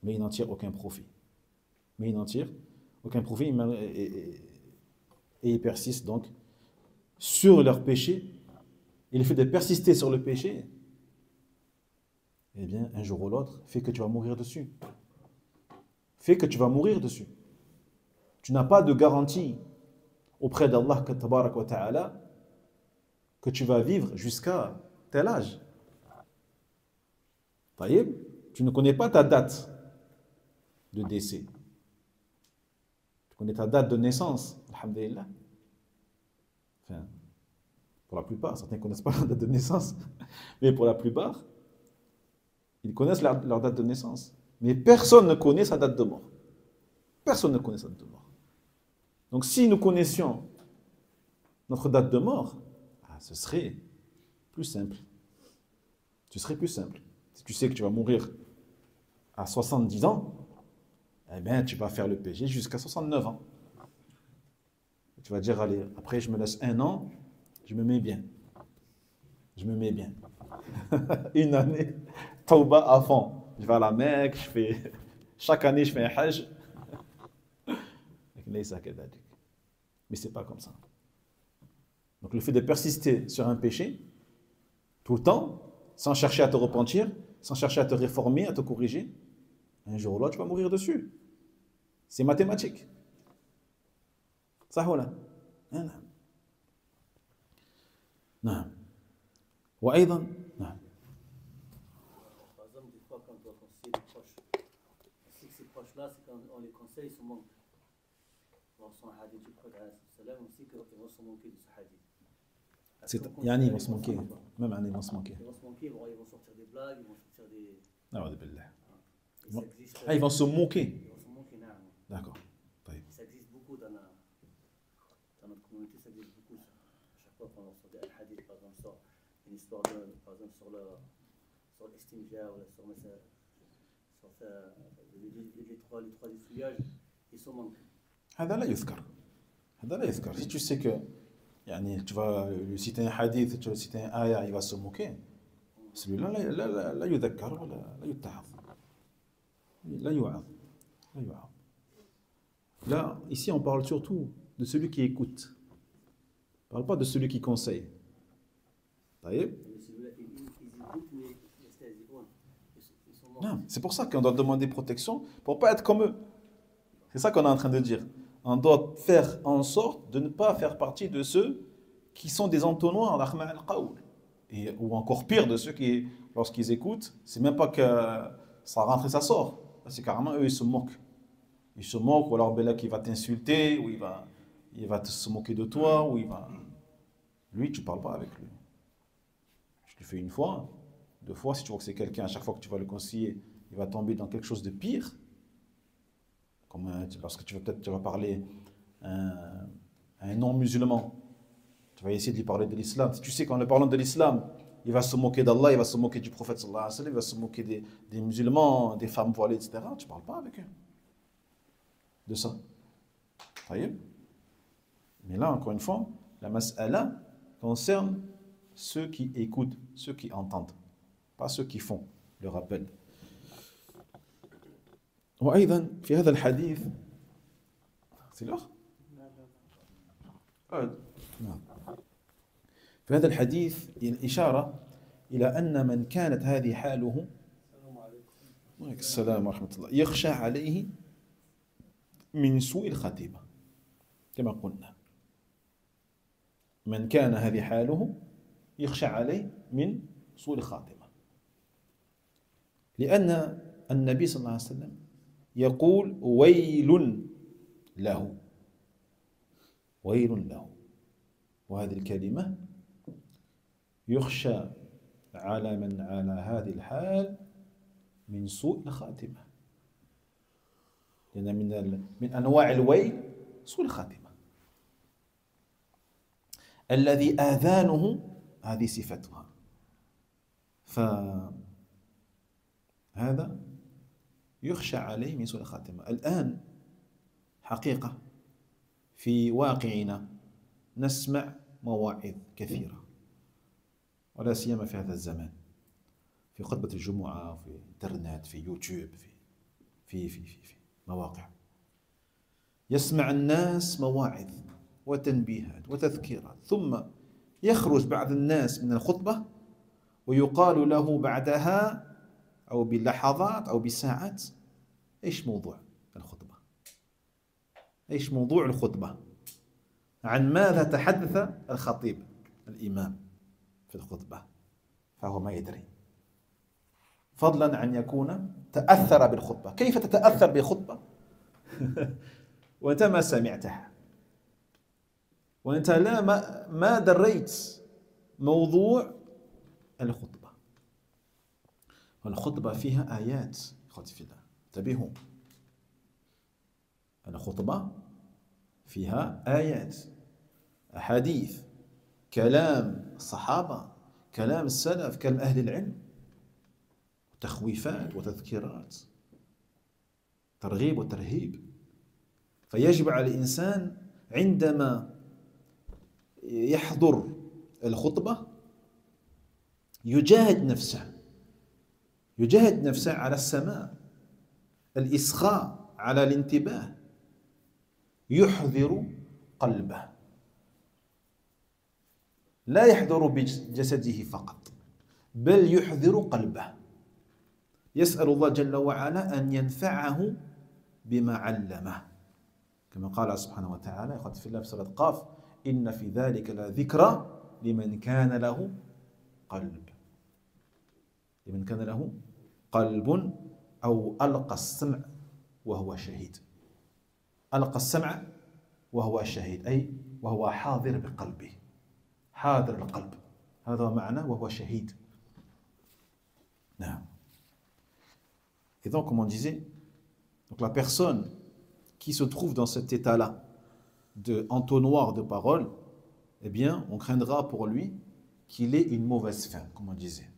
Mais ils n'en tirent aucun profit. Mais ils n'en tirent aucun profit et ils persistent donc sur leur péché. Et le fait de persister sur le péché, eh bien, un jour ou l'autre, fait que tu vas mourir dessus. Fait que tu vas mourir dessus. Tu n'as pas de garantie auprès d'Allah tabaraka wa ta'ala que tu vas vivre jusqu'à tel âge. Taïb, tu ne connais pas ta date de décès. Tu connais ta date de naissance, alhamdulillah. Enfin, pour la plupart, certains ne connaissent pas la date de naissance, mais pour la plupart, ils connaissent leur date de naissance. Mais personne ne connaît sa date de mort. Personne ne connaît sa date de mort. Donc si nous connaissions notre date de mort, ce serait plus simple. Ce serait plus simple. Si tu sais que tu vas mourir à 70 ans, eh bien, tu vas faire le péché jusqu'à 69 ans. Tu vas dire, allez, après je me laisse un an, je me mets bien. Je me mets bien. Une année, tauba à fond. Je vais à la Mecque, chaque année je fais un hajj. Mais c'est pas comme ça. Donc le fait de persister sur un péché, tout le temps, sans chercher à te repentir, sans chercher à te réformer, à te corriger, un jour ou l'autre, tu vas mourir dessus. C'est mathématique. Ça, voilà. Non. Non. Wa aidan. Non. Par exemple, des fois, quand on doit conseiller des proches, on sait que ces proches-là, c'est quand on les conseille, ils se manquent. Dans son hadith du prophète, on sait qu'ils vont se manquer de ce hadith. Yani, ils vont se manquer. Même un, ils vont se manquer. Ils vont se manquer, ils vont sortir des blagues, ils vont sortir des. Ils vont se moquer. Ils vont se moquer, non. D'accord. Ça existe beaucoup dans notre communauté, ça existe beaucoup ça. À chaque fois qu'on sort des hadiths, par exemple, sur une histoire par exemple, sur l'estimja, ou sur les trois feuillages, ils se manquent. هذا لا يذكر. Si tu sais que tu vas lui citer un hadith, tu vas lui citer un ayah, il va se moquer. celui-là لا يذكر ولا لا يتعظ, لا يوعظ, لا يوعظ. Là, ici, on parle surtout de celui qui écoute. On ne parle pas de celui qui conseille. طيب. Non, c'est pour ça qu'on doit demander protection pour ne pas être comme eux. C'est ça qu'on est en train de dire. On doit faire en sorte de ne pas faire partie de ceux qui sont des entonnoirs ou encore pire de ceux qui, lorsqu'ils écoutent, c'est même pas que ça rentre et ça sort. C'est carrément eux, ils se moquent. Ils se moquent, ou alors Bella qui va t'insulter, ou il va se moquer de toi, ou il va... Lui, tu ne parles pas avec lui. Je le fais une fois, 2 fois, si tu vois que c'est quelqu'un, à chaque fois que tu vas le conseiller, il va tomber dans quelque chose de pire. Comme lorsque tu vas parler à un non-musulman, tu vas essayer de lui parler de l'islam. Si tu sais qu'en lui parlant de l'islam, il va se moquer d'Allah, il va se moquer du prophète sallallahu alayhi wa sallam, il va se moquer des musulmans, des femmes voilées, etc. Tu ne parles pas avec eux de ça. Mais là, encore une fois, la mas'ala concerne ceux qui écoutent, ceux qui entendent, pas ceux qui font le rappel. وأيضا في هذا الحديث c'est l'heure نعم في هذا الحديث الإشارة إلى أن من كانت هذه حاله السلام ورحمة الله يخشى عليه من سوء الخاتمة كما قلنا من كان هذه حاله يخشى عليه من سوء الخاتمة لأن النبي صلى الله عليه وسلم يقول ويل له ويل له وهذه الكلمة يخشى على من على هذه الحال من سوء الخاتمة لأن من أنواع الويل سوء الخاتمة الذي آذانه هذه صفتها فهذا يخشى عليه من سوء الخاتمة. الآن حقيقة في واقعنا نسمع مواعظ كثيرة ولا سيما في هذا الزمان في خطبة الجمعة في الانترنت في يوتيوب في مواقع يسمع الناس مواعظ وتنبيهات وتذكيرات ثم يخرج بعض الناس من الخطبة ويقال له بعدها أو بلحظات أو بساعات إيش موضوع الخطبة؟ إيش موضوع الخطبة؟ عن ماذا تحدث الخطيب الإمام في الخطبة؟ فهو ما يدري فضلا عن يكون تأثر بالخطبة. كيف تتأثر بالخطبة وأنت ما سمعتها وأنت ما دريت موضوع الخطبة؟ والخطبة فيها آيات اخوتي في الله انتبهوا الخطبة فيها آيات أحاديث كلام الصحابة كلام السلف كلام أهل العلم تخويفات وتذكيرات ترغيب وترهيب فيجب على الإنسان عندما يحضر الخطبة يجاهد نفسه على السماع الإصغاء على الانتباه يحضر قلبه لا يحضر بجسده فقط بل يحضر قلبه يسأل الله جل وعلا أن ينفعه بما علمه كما قال سبحانه وتعالى يقول في الله في سورة قاف إن في ذلك لذكرى لمن كان له قلب قلب أو ألقى السمع وهو شهيد ألقى السمع وهو شهيد أي وهو حاضر بقلبه حاضر القلب هذا معنى وهو شهيد. نعم. Et donc, comme on disait, donc la personne qui se trouve dans cet état-là de entonnoir de paroles, eh bien, on craindra pour lui qu'il ait une mauvaise fin, comme on disait.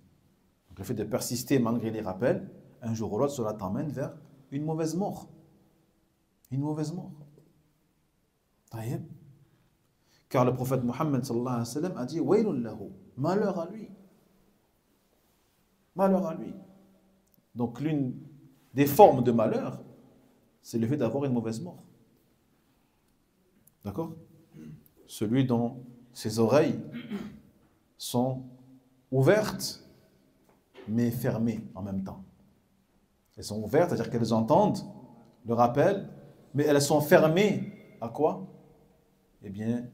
Donc, le fait de persister malgré les rappels, un jour ou l'autre, cela t'emmène vers une mauvaise mort. Une mauvaise mort. Taïeb. Car le prophète Mohammed sallallahu alayhi wa sallam a dit « Waylun lahu » malheur à lui. Malheur à lui. Donc l'une des formes de malheur, c'est le fait d'avoir une mauvaise mort. D'accord? Celui dont ses oreilles sont ouvertes, mais fermées en même temps. Elles sont ouvertes, c'est-à-dire qu'elles entendent le rappel, mais elles sont fermées à quoi? Eh bien,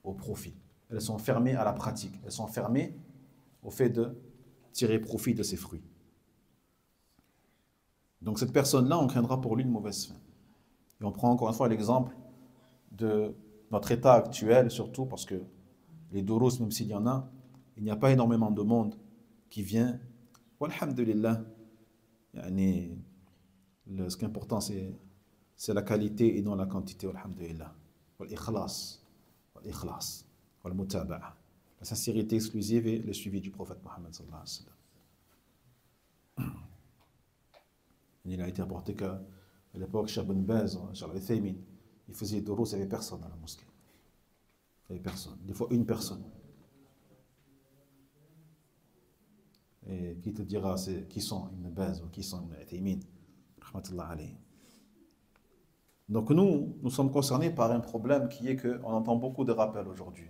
au profit. Elles sont fermées à la pratique. Elles sont fermées au fait de tirer profit de ses fruits. Donc cette personne-là, on craindra pour lui une mauvaise fin. Et on prend encore une fois l'exemple de notre état actuel, surtout parce que les douros, même s'il y en a, il n'y a pas énormément de monde qui vient. Walhamdulillah, ce qui est important, c'est la qualité et non la quantité. Walhamdulillah. Wal-ikhlas. Wal-ikhlas. Wal-mutaba'a. La sincérité exclusive et le suivi du prophète Mohammed sallallahu alayhi wa sallam. Il a été rapporté qu'à l'époque, Cheikh Ben Baz, Cheikh Al-Uthaymin, il faisait des roues, il n'y avait personne dans la mosquée. Il n'y avait personne. Des fois, une personne. Et qui te dira qui sont Ibn Baz ou qui sont Ibn Uthaymin, rahmatullah alayhi. Donc nous sommes concernés par un problème qui est qu'on entend beaucoup de rappels aujourd'hui,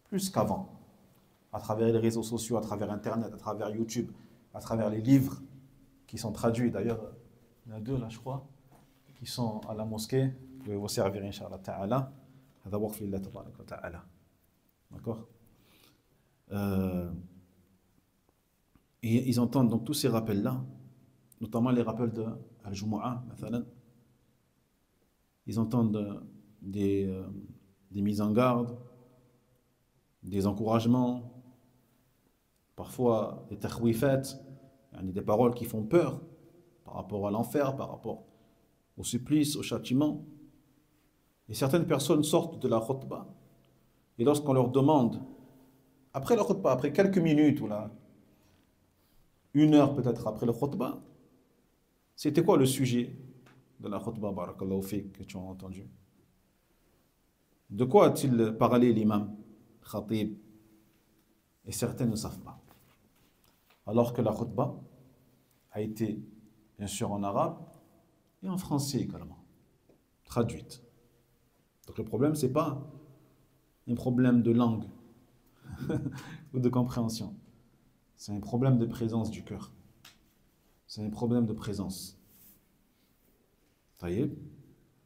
plus qu'avant, à travers les réseaux sociaux, à travers Internet, à travers YouTube, à travers les livres qui sont traduits. D'ailleurs, il y en a 2 là, je crois, qui sont à la mosquée. Je vais vous servir, Inch'Allah Ta'ala. Hada waqf lillah tabarak wa ta'ala. D'accord? Et ils entendent donc tous ces rappels-là, notamment les rappels de Al-Jumu'ah, ils entendent des mises en garde, des encouragements, parfois des takhwifat, des paroles qui font peur par rapport à l'enfer, par rapport au supplice, au châtiment. Et certaines personnes sortent de la khutbah, et lorsqu'on leur demande, après la khutbah, après quelques minutes, ou là, 1 heure peut-être après le khutbah, c'était quoi le sujet de la khutbah, barakallahu fik, que tu as entendu? De quoi a-t-il parlé l'imam, khatib? Et certains ne savent pas. Alors que la khutbah a été, bien sûr, en arabe et en français également, traduite. Donc le problème, ce n'est pas un problème de langue ou de compréhension. C'est un problème de présence du cœur. C'est un problème de présence.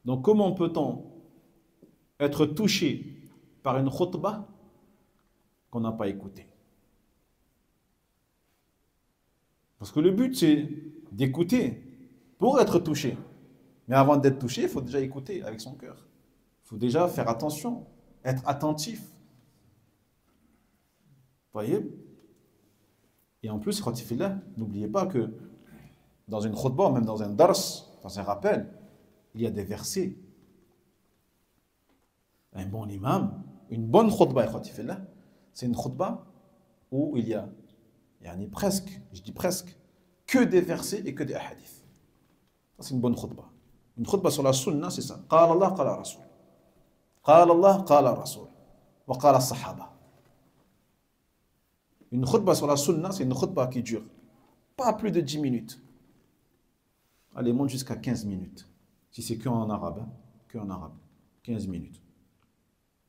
Donc comment peut-on être touché par une khutbah qu'on n'a pas écoutée? Parce que le but, c'est d'écouter pour être touché. Mais avant d'être touché, il faut déjà écouter avec son cœur. Il faut déjà faire attention, être attentif. Vous voyez? Et en plus, n'oubliez pas que dans une khutbah, même dans un dars, dans un rappel, il y a des versets. Un bon imam, une bonne khutbah, c'est une khutbah où il y a presque, je dis presque, que des versets et que des hadiths. C'est une bonne khutbah. Une khutbah sur la sunna, c'est ça. Qala Allah, qala Rasul. Qala Allah, qala Rasul. Wa qala Sahaba. Une khutbah sur la sunna, c'est une khutbah qui dure pas plus de 10 minutes. Allez, monte jusqu'à 15 minutes. Si c'est qu'en arabe, que en arabe. 15 minutes.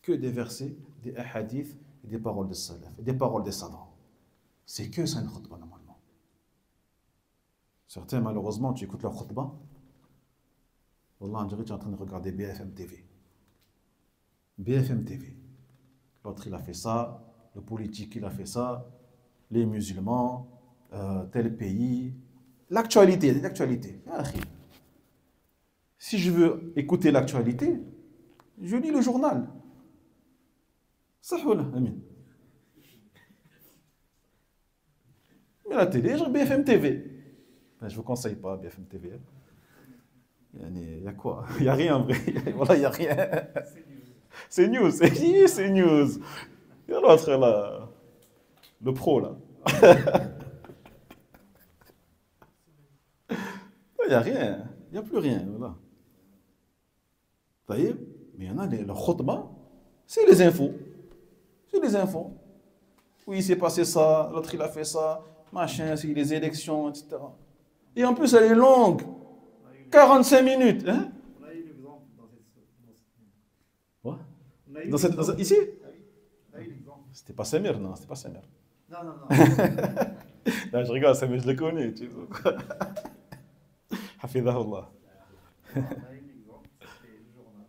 Que des versets, des hadiths et des paroles de salaf, et des paroles des savants. C'est que ça une khutbah normalement. Certains, malheureusement, tu écoutes leur khutbah, Wallah, on dirait que tu es en train de regarder BFM TV. BFM TV. L'autre, il a fait ça, le politique, il a fait ça, les musulmans, tel pays. L'actualité. Si je veux écouter l'actualité, je lis le journal. Ça, Amin. Mais la télé, j'ai BFM TV. Ben, je ne vous conseille pas BFM TV. Il y a quoi? Il n'y a rien, vrai. Voilà, il n'y a rien. C'est news. C'est news. Il y a l'autre là. Le pro là. Il n'y a rien. Il n'y a plus rien. Voilà. Vous voyez? Mais il y en a, le khutbah, c'est les infos. C'est les infos. Oui, il s'est passé ça, l'autre il a fait ça, machin, c'est les élections, etc. Et en plus, elle est longue. 45 minutes. Hein? On a eu l'exemple dans Quoi? cette. Ici? On a eu l'exemple. C'était pas Samir, non, c'était pas Samir. Non. Là, je rigole, Samir, je le connais. Tu sais. Hafidahullah. On a eu l'exemple, c'était le journal.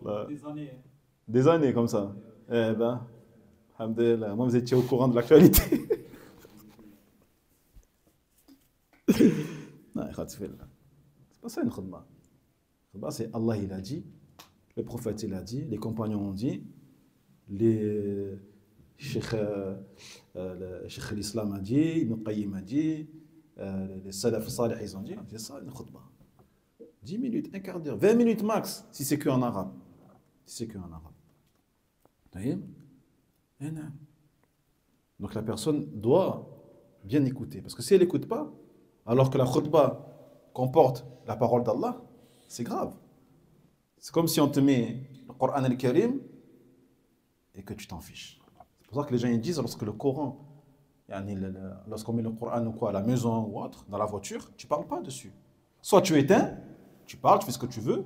Là, Des années. des années comme ça. Eh ben, alhamdulillah, moi vous étiez au courant de l'actualité. Non, c'est pas ça une khutbah. Khutbah, c'est Allah il a dit, le prophète il a dit, les compagnons ont dit, les Cheikh l'Islam a dit, Ibn Qayyim a dit, les Salaf Salih ils ont dit, c'est ça une khutbah. 10 minutes, un quart d'heure, 20 minutes max, si c'est que en arabe. Si c'est que en arabe. Taïm. Donc la personne doit bien écouter. Parce que si elle n'écoute pas, alors que la khutbah comporte la parole d'Allah, c'est grave. C'est comme si on te met le Coran al-Karim et que tu t'en fiches. C'est pour ça que les gens ils disent, lorsque le Coran, lorsqu'on met le Coran ou quoi, à la maison ou autre, dans la voiture, tu ne parles pas dessus. Soit tu éteins, tu parles, tu fais ce que tu veux,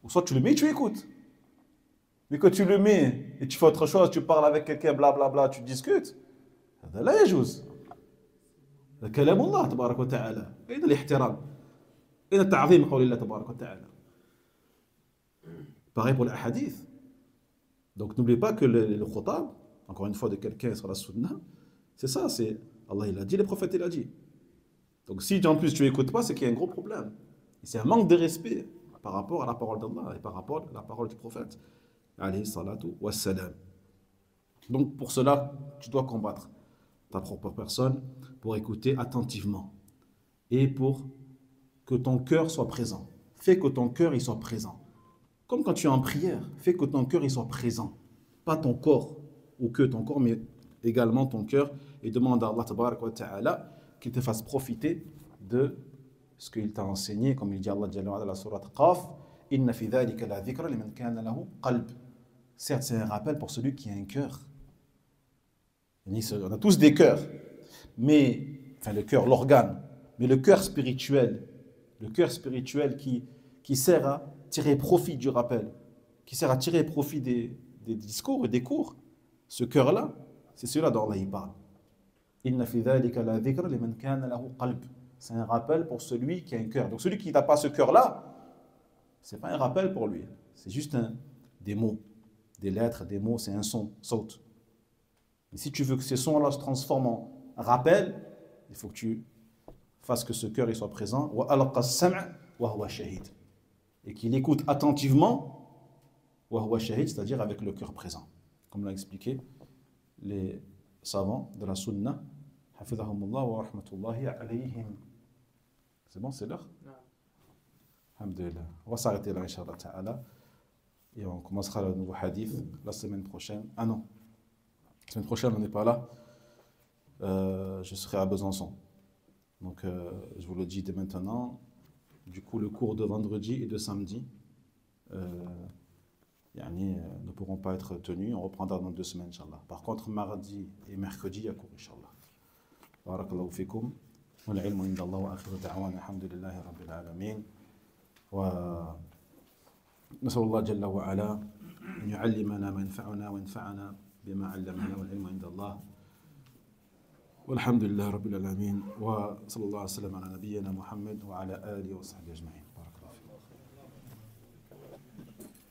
ou soit tu le mets et tu écoutes. Mais que tu le mets et tu fais autre chose, tu parles avec quelqu'un, blablabla, tu discutes, لا يجوز. كلام الله تبارك وتعالى. أين الاحترام؟ أين التعظيم قول الله تبارك وتعالى؟ Pareil pour les hadiths. Donc n'oubliez pas que le khutab, encore une fois de quelqu'un sur la sunna, c'est ça, c'est Allah il a dit, le prophète il a dit. Donc si en plus tu n'écoutes pas, c'est qu'il y a un gros problème. Et c'est un manque de respect par rapport à la parole d'Allah et par rapport à la parole du prophète. Alayhi salatu wassalam. Donc pour cela, tu dois combattre ta propre personne pour écouter attentivement et pour que ton cœur soit présent. Fais que ton cœur il soit présent. Comme quand tu es en prière, fais que ton cœur il soit présent. Pas ton corps ou que ton corps, mais également ton cœur. Et demande à Allah tabaraka wa ta'ala qu'il te fasse profiter de ce qu'il t'a enseigné, comme il dit Allah Jalla wa Ala dans la sourate Qaf, Inna fi dhalika la dhikra liman kana lahu qalb. Certes, c'est un rappel pour celui qui a un cœur. On a tous des cœurs, mais, enfin le cœur, l'organe, mais le cœur spirituel qui sert à tirer profit du rappel, qui sert à tirer profit des discours et des cours, ce cœur-là, c'est celui-là dont Allah y parle. Inna fi dhalika la dhikra liman kana lahu qalb. C'est un rappel pour celui qui a un cœur. Donc celui qui n'a pas ce cœur-là, c'est pas un rappel pour lui, c'est juste des mots, des lettres, des mots, c'est un son, saute. Mais si tu veux que ces sons-là se transforment en rappel, il faut que tu fasses que ce cœur il soit présent. Wa alqa as-sam' wa huwa shahid. Et qu'il écoute attentivement, wa huwa shahid, c'est-à-dire avec le cœur présent. Comme l'a expliqué les savants de la sunna. Hafidhahumullah wa rahmatullahi alayhim. C'est bon, c'est l'heure? Alhamdulillah. On va s'arrêter là, Inch'Allah ta'ala. Et on commencera le nouveau hadith la semaine prochaine. Ah non. La semaine prochaine, on n'est pas là. Je serai à Besançon. Donc, je vous le dis dès maintenant. Du coup, le cours de vendredi et de samedi ne pourront pas être tenus. On reprendra dans 2 semaines, Inch'Allah. Par contre, mardi et mercredi, il y a cours, Inch'Allah. Barakallahu fikum. والعلم عند الله وآخر دعوانا الحمد لله رب العالمين ونسأل الله جل وعلا أن يعلمنا ما ينفعنا وينفعنا بما علمنا والعلم عند الله والحمد لله رب العالمين وصلى الله وسلم على نبينا محمد وعلى آله وصحبه أجمعين.